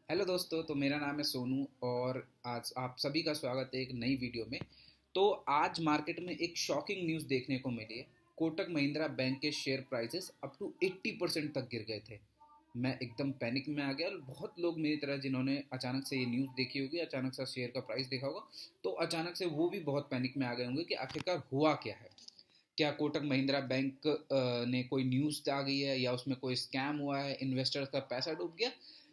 Hello दोस्तों। तो मेरा नाम है सोनू और आज आप सभी का स्वागत है एक नई वीडियो में। तो आज मार्केट में एक शॉकिंग न्यूज़ देखने को मिली है। कोटक महिंद्रा बैंक के शेयर प्राइसेस अप टू 80% तक गिर गए थे। मैं एकदम पैनिक में आ गया और बहुत लोग मेरी तरह जिन्होंने अचानक से ये न्यूज़ देखी होगी, अचानक से शेयर का प्राइस देखा होगा, तो अचानक से वो भी बहुत पैनिक में आ गए होंगे कि आखिरकार हुआ क्या है। क्या कोटक महिंद्रा बैंक ने कोई न्यूज़ आ गई है या उसमें कोई स्कैम हुआ है, इन्वेस्टर्स का पैसा डूब गया।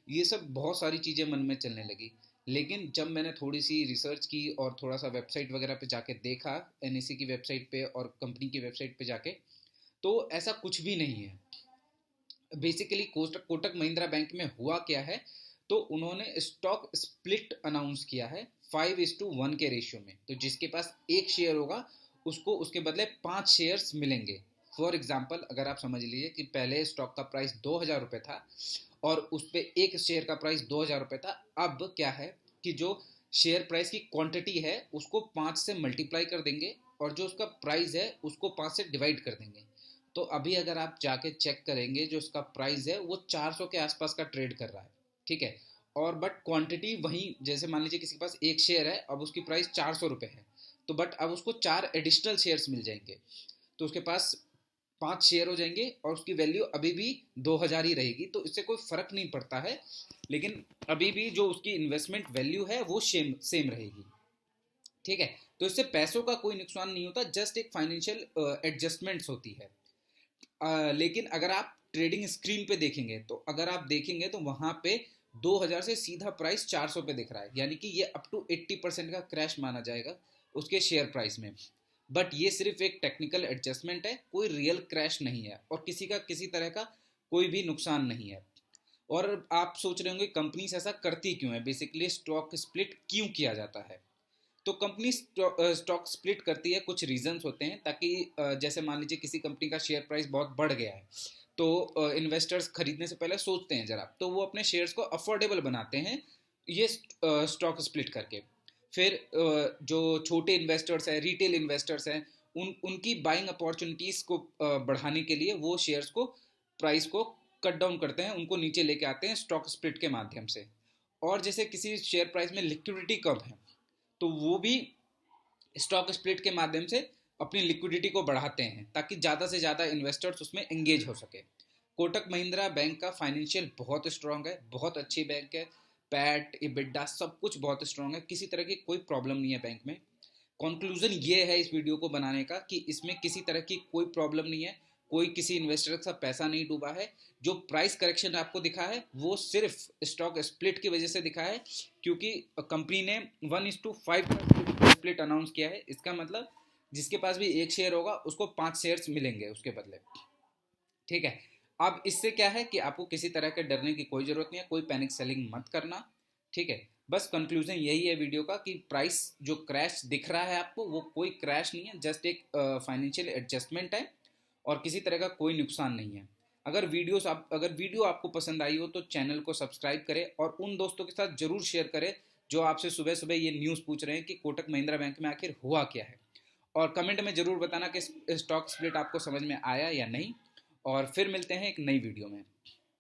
ये सब बहुत सारी चीज़ें मन में चलने लगी। लेकिन जब मैंने थोड़ी सी रिसर्च की और थोड़ा सा वेबसाइट वगैरह पे जाके देखा, एनएससी की वेबसाइट पे और कंपनी की वेबसाइट पे जाके, तो ऐसा कुछ भी नहीं है। बेसिकली कोटक कोटक महिंद्रा बैंक में हुआ क्या है, तो उन्होंने स्टॉक स्प्लिट अनाउंस किया है 5:1 के रेशियो में। तो जिसके पास एक शेयर होगा उसको उसके बदले 5 शेयर्स मिलेंगे। फॉर एग्जाम्पल, अगर आप समझ लीजिए कि पहले स्टॉक का प्राइस 2,000 रुपये था और उस पर एक शेयर का प्राइस 2,000 रुपये था। अब क्या है कि जो शेयर प्राइस की क्वांटिटी है उसको 5 से मल्टीप्लाई कर देंगे और जो उसका प्राइस है उसको 5 से डिवाइड कर देंगे। तो अभी अगर आप जाके चेक करेंगे, जो इसका प्राइस है वो 400 के आसपास का ट्रेड कर रहा है। ठीक है। और बट क्वांटिटी वही, जैसे मान लीजिए किसी के पास एक शेयर है, अब उसकी प्राइस 400 रुपये है, तो बट अब उसको 4 एडिशनल शेयर्स मिल जाएंगे। तो उसके पास 5 शेयर हो जाएंगे और उसकी वैल्यू अभी भी 2,000 ही रहेगी। तो इससे कोई फर्क नहीं पड़ता है, लेकिन अभी भी जो उसकी इन्वेस्टमेंट वैल्यू है वो सेम सेम रहेगी। ठीक है। तो इससे पैसों का कोई नुकसान नहीं होता, जस्ट एक फाइनेंशियल एडजस्टमेंट्स होती है। लेकिन अगर आप ट्रेडिंग स्क्रीन पे देखेंगे, तो अगर आप देखेंगे तो वहां पे 2,000 से सीधा प्राइस 400 पे दिख रहा है, यानी कि ये अप टू 80% का क्रैश माना जाएगा उसके शेयर प्राइस में। बट ये सिर्फ एक टेक्निकल एडजस्टमेंट है, कोई रियल क्रैश नहीं है और किसी का किसी तरह का कोई भी नुकसान नहीं है। और आप सोच रहे होंगे कंपनीज ऐसा करती क्यों है, बेसिकली स्टॉक स्प्लिट क्यों किया जाता है। तो कंपनी स्टॉक स्प्लिट करती है, कुछ रीजंस होते हैं, ताकि जैसे मान लीजिए किसी कंपनी का शेयर प्राइस बहुत बढ़ गया है, तो इन्वेस्टर्स खरीदने से पहले सोचते हैं जरा, तो वो अपने शेयर्स को अफोर्डेबल बनाते हैं ये स्टॉक स्प्लिट करके। फिर जो छोटे इन्वेस्टर्स हैं, रिटेल इन्वेस्टर्स हैं, उनकी बाइंग अपॉर्चुनिटीज़ को बढ़ाने के लिए वो शेयर्स को, प्राइस को कट डाउन करते हैं, उनको नीचे लेके आते हैं स्टॉक स्प्लिट के माध्यम से। और जैसे किसी शेयर प्राइस में लिक्विडिटी कम है, तो वो भी स्टॉक स्प्लिट के माध्यम से अपनी लिक्विडिटी को बढ़ाते हैं ताकि ज़्यादा से ज़्यादा इन्वेस्टर्स उसमें एंगेज हो सके। कोटक महिंद्रा बैंक का फाइनेंशियल बहुत स्ट्रांग है, बहुत अच्छी बैंक है। पैट इबिड्डा सब कुछ बहुत स्ट्रांग है, किसी तरह की कोई प्रॉब्लम नहीं है बैंक में। कंक्लूजन ये है इस वीडियो को बनाने का कि इसमें किसी तरह की कोई प्रॉब्लम नहीं है, कोई किसी इन्वेस्टर का पैसा नहीं डूबा है। जो प्राइस करेक्शन आपको दिखा है वो सिर्फ स्टॉक स्प्लिट की वजह से दिखा है, क्योंकि कंपनी ने 1:5 का स्प्लिट अनाउंस किया है। इसका मतलब जिसके पास भी एक शेयर होगा उसको 5 शेयर्स मिलेंगे उसके बदले। ठीक है। अब इससे क्या है कि आपको किसी तरह के डरने की कोई ज़रूरत नहीं है, कोई पैनिक सेलिंग मत करना। ठीक है। बस कंक्लूजन यही है वीडियो का कि प्राइस जो क्रैश दिख रहा है आपको वो कोई क्रैश नहीं है, जस्ट एक फाइनेंशियल एडजस्टमेंट है और किसी तरह का कोई नुकसान नहीं है। अगर वीडियो आपको पसंद आई हो तो चैनल को सब्सक्राइब करें और उन दोस्तों के साथ ज़रूर शेयर करें जो आपसे सुबह सुबह ये न्यूज़ पूछ रहे हैं कि कोटक महिंद्रा बैंक में आखिर हुआ क्या है। और कमेंट में ज़रूर बताना कि स्टॉक स्प्लिट आपको समझ में आया या नहीं। और फिर मिलते हैं एक नई वीडियो में।